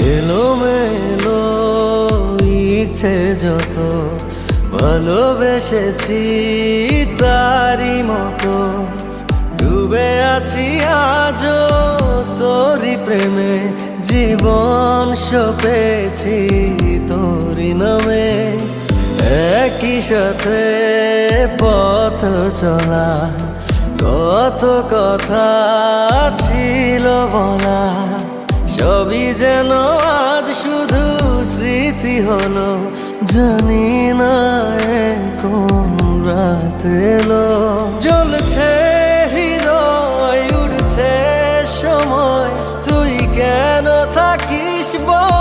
এলোমেলো ইচ্ছে যত ভালোবেসেছি তারই মতো ডুবে আছি আজও তোরই প্রেমে জীবন সপেছি তোরই নামে একই সাথে পথ চলা কত কথা ছিল বলা সবই যেন আজ শুধু স্মৃতি হলো জানি না কোন রাত এলো জ্বলছে হৃদয় উড়ছে সময় তুই কেন থাকিস বল